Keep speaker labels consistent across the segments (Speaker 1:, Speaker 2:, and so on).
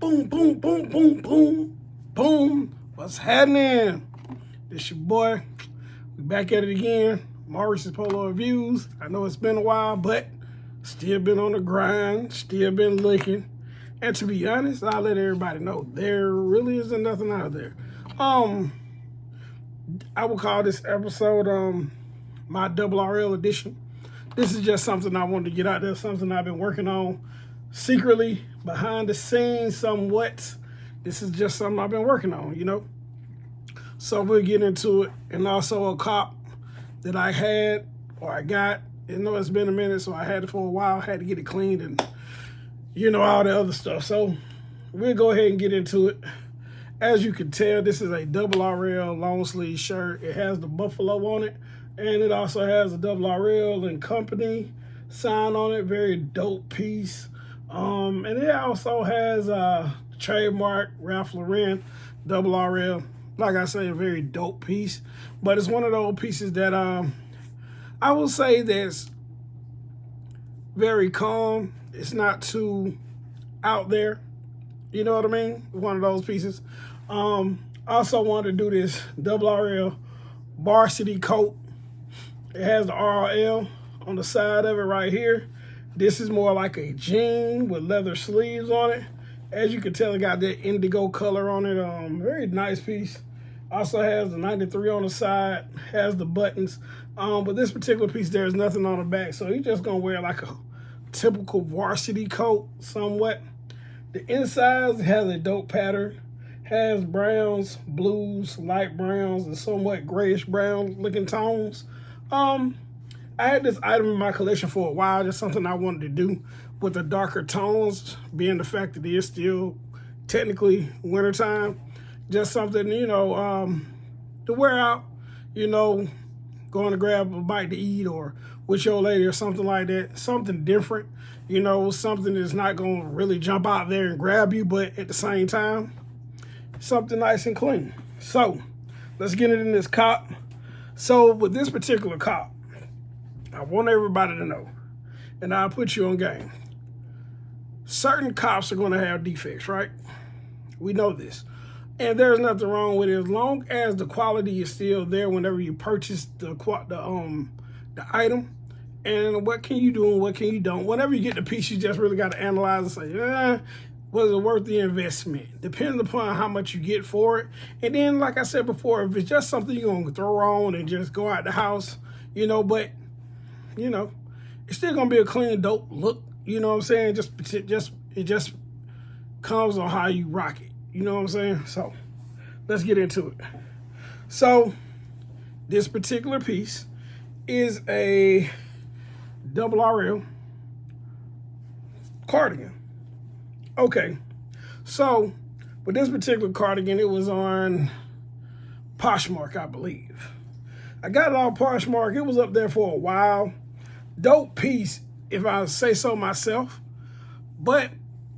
Speaker 1: boom, boom, boom, boom, boom, boom. What's happening? It's your boy. We back at it again. Maurice's Polo Reviews. I know it's been a while, but still been on the grind, still been looking. And to be honest, I'll let everybody know there really isn't nothing out there. I will call this episode my RRL edition. This is just something I wanted to get out there, something I've been working on secretly, behind the scenes somewhat. This is just something I've been working on, you know? So we'll get into it. And also a cop that I had, or I got, you know, it's been a minute, so I had it for a while, had to get it cleaned and, you know, all the other stuff. So we'll go ahead and get into it. As you can tell, this is a RRL long sleeve shirt. It has the buffalo on it, and it also has a RRL and company sign on it. Very dope piece. And it also has trademark Ralph Lauren RRL. Like I say, a very dope piece. But it's one of those pieces that I will say that's very calm. It's not too out there. You know what I mean? One of those pieces. Also wanted to do this RRL varsity coat. It has the RRL on the side of it right here. This is more like a jean with leather sleeves on it. As you can tell, it got that indigo color on it. Very nice piece. Also has the 93 on the side, has the buttons. But this particular piece, there's nothing on the back. So you're just gonna wear like a typical varsity coat somewhat. The inside has a dope pattern. Has browns, blues, light browns, and somewhat grayish brown looking tones. I had this item in my collection for a while, just something I wanted to do with the darker tones, being the fact that it is still technically wintertime. Just something, you know, to wear out, you know, going to grab a bite to eat or with your lady or something like that. Something different, you know, something that's not going to really jump out there and grab you, but at the same time, something nice and clean. So let's get into this cop. So with this particular cop, I want everybody to know, and I'll put you on game. Certain cops are going to have defects, right? We know this. And there's nothing wrong with it as long as the quality is still there whenever you purchase the item. And what can you do and what can you don't? Whenever you get the piece, you just really got to analyze and say, was it worth the investment? Depending upon how much you get for it. And then, like I said before, if it's just something you're going to throw on and just go out the house, you know, but, you know, it's still going to be a clean, dope look. You know what I'm saying? It just comes on how you rock it. You know what I'm saying? So let's get into it. So this particular piece is a RRL cardigan. Okay, so with this particular cardigan, it was on Poshmark, I believe. I got it on Poshmark. It was up there for a while. Dope piece, if I say so myself. But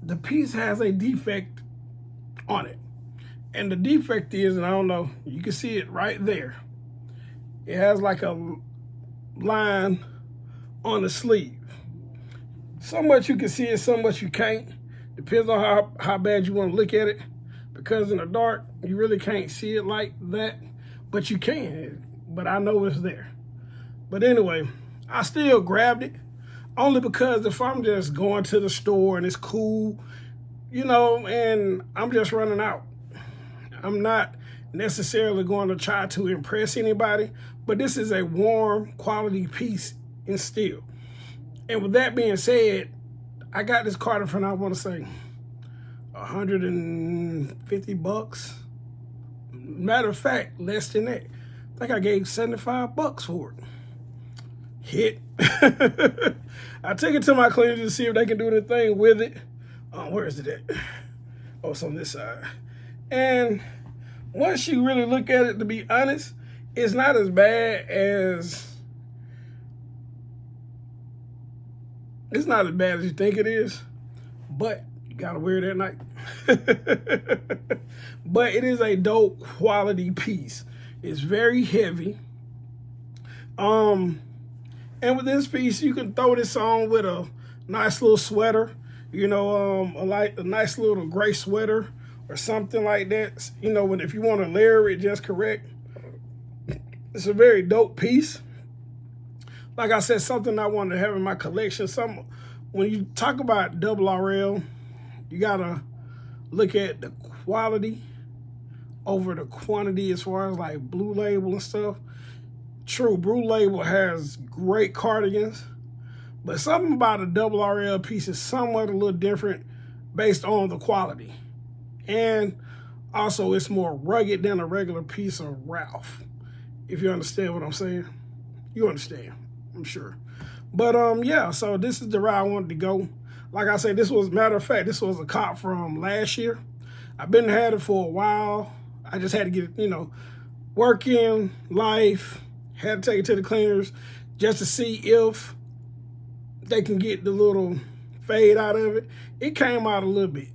Speaker 1: the piece has a defect on it. And the defect is, and I don't know, you can see it right there. It has like a line on the sleeve. So much you can see it, so much you can't. Depends on how bad you want to look at it. Because in the dark, you really can't see it like that. But you can. But I know it's there. But anyway, I still grabbed it. Only because if I'm just going to the store and it's cool, you know, and I'm just running out. I'm not necessarily going to try to impress anybody. But this is a warm quality piece in steel. And with that being said, I got this cardigan for, I want to say, $150. Matter of fact, less than that. I think I gave $75 for it. Hit. I took it to my cleaner to see if they can do the thing with it. Where is it at? Oh, it's on this side. And once you really look at it, to be honest, it's not as bad as... It's not as bad as you think it is, but you gotta wear it at night. But it is a dope quality piece. It's very heavy. And with this piece, you can throw this on with a nice little sweater. You know, like a nice little gray sweater or something like that. You know, if you want to layer it just correct, it's a very dope piece. Like I said, something I wanted to have in my collection. When you talk about double RL, you gotta look at the quality over the quantity as far as like Blue Label and stuff. True, Blue Label has great cardigans, but something about a double RL piece is somewhat a little different based on the quality. And also it's more rugged than a regular piece of Ralph. If you understand what I'm saying. You understand, I'm sure. But yeah, so this is the route I wanted to go. Like I said, this was, matter of fact, this was a cop from last year. I've been had it for a while. I just had to get it, you know, working, life, had to take it to the cleaners just to see if they can get the little fade out of it. It came out a little bit.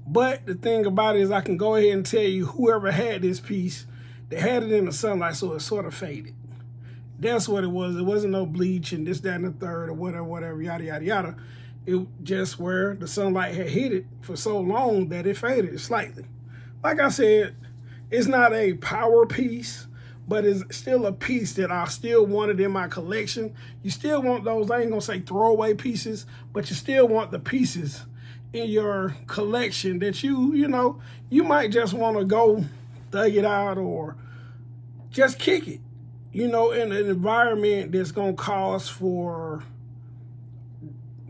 Speaker 1: But the thing about it is I can go ahead and tell you whoever had this piece, they had it in the sunlight, so it sort of faded. That's what it was. It wasn't no bleach and this, that, and the third or whatever, yada, yada, yada. It just where the sunlight had hit it for so long that it faded slightly. Like I said, it's not a power piece, but it's still a piece that I still wanted in my collection. You still want those, I ain't gonna say throwaway pieces, but you still want the pieces in your collection that you know, you might just want to go thug it out or just kick it, you know, in an environment that's going to cause for,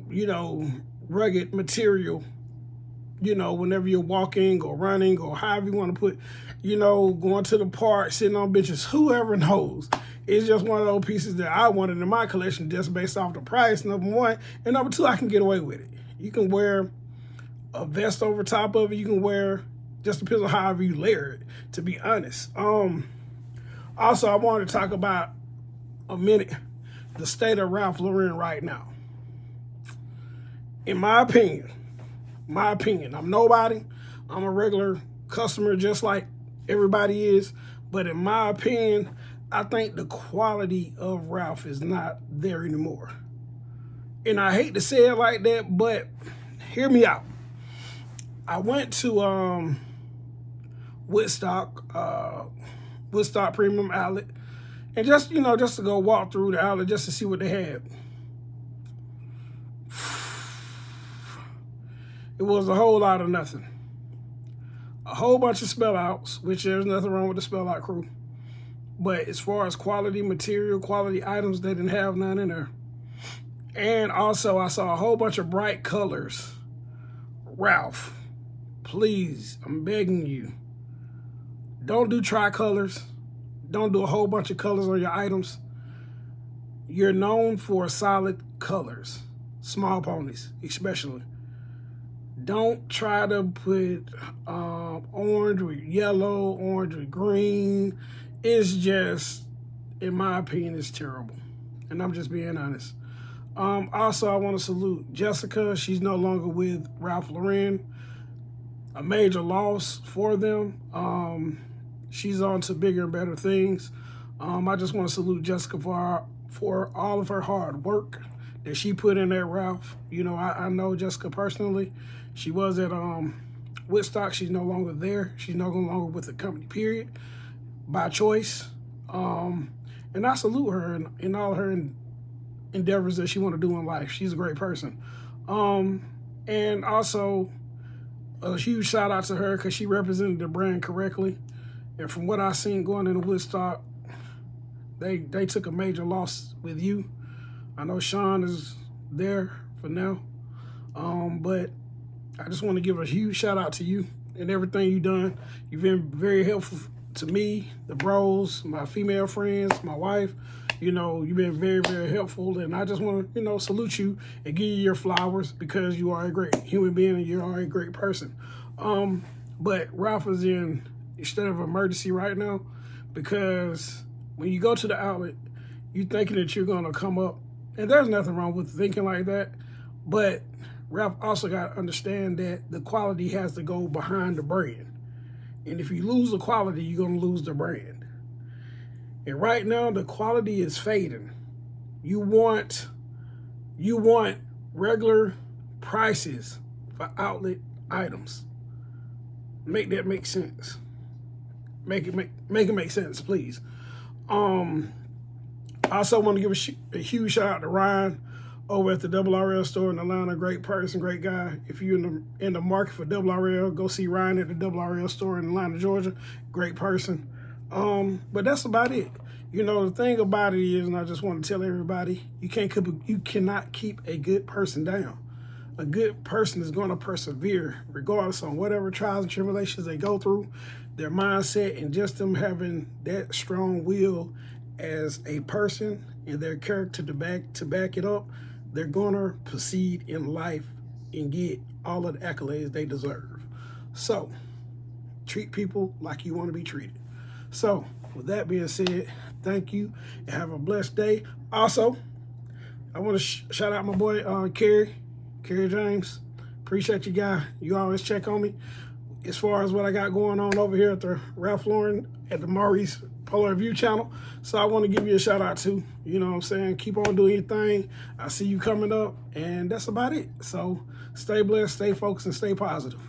Speaker 1: you know, rugged material, you know, whenever you're walking or running or however you want to put, you know, going to the park, sitting on benches, whoever knows. It's just one of those pieces that I wanted in my collection just based off the price, number one. And number two, I can get away with it. You can wear a vest over top of it. You can wear, just depends on however you layer it, to be honest. Also, I wanted to talk about a minute the state of Ralph Lauren right now. In my opinion, I'm nobody. I'm a regular customer just like everybody is. But in my opinion, I think the quality of Ralph is not there anymore. And I hate to say it like that, but hear me out. I went to Woodstock Premium Outlet, and just, you know, just to go walk through the outlet just to see what they had. It was a whole lot of nothing. A whole bunch of spell outs, which there's nothing wrong with the spell out crew. But as far as quality material, quality items, they didn't have none in there. And also I saw a whole bunch of bright colors. Ralph, please, I'm begging you, don't do tricolors. Don't do a whole bunch of colors on your items. You're known for solid colors, small ponies especially. Don't try to put orange with yellow, orange with green. It's just, in my opinion, it's terrible. And I'm just being honest. Also, I want to salute Jessica. She's no longer with Ralph Lauren. A major loss for them. She's on to bigger and better things. I just want to salute Jessica for all of her hard work that she put in at Ralph. You know, I know Jessica personally. She was at Woodstock. She's no longer there. She's no longer with the company, period, by choice. And I salute her in all her endeavors that she want to do in life. She's a great person. And also a huge shout out to her because she represented the brand correctly. And from what I've seen going into Woodstock, they took a major loss with you. I know Sean is there for now. But I just want to give a huge shout out to you and everything you've done. You've been very helpful to me, the bros, my female friends, my wife. You know, you've been very, very helpful. And I just want to, you know, salute you and give you your flowers because you are a great human being and you are a great person. But Ralph is in a state of emergency right now because when you go to the outlet, you're thinking that you're going to come up. And there's nothing wrong with thinking like that. But Ralph also got to understand that the quality has to go behind the brand. And if you lose the quality, you're going to lose the brand. And right now, the quality is fading. You want regular prices for outlet items. Make that make sense. Make it make sense, please. I also want to give a huge shout out to Ryan over at the RRL store in Atlanta. Great person, great guy. If you're in the market for RRL, go see Ryan at the RRL store in Atlanta, Georgia. Great person. But that's about it. You know, the thing about it is, and I just want to tell everybody, you cannot keep a good person down. A good person is going to persevere regardless on whatever trials and tribulations they go through. Their mindset and just them having that strong will as a person and their character to back it up, they're going to proceed in life and get all of the accolades they deserve. So, treat people like you want to be treated. So, with that being said, thank you and have a blessed day. Also, I want to shout out my boy, Kerry James. Appreciate you, guy. You always check on me as far as what I got going on over here at the Ralph Lauren at the Maurice Polo Review channel. So I want to give you a shout out too. You know what I'm saying? Keep on doing your thing. I see you coming up, and that's about it. So stay blessed, stay focused, and stay positive.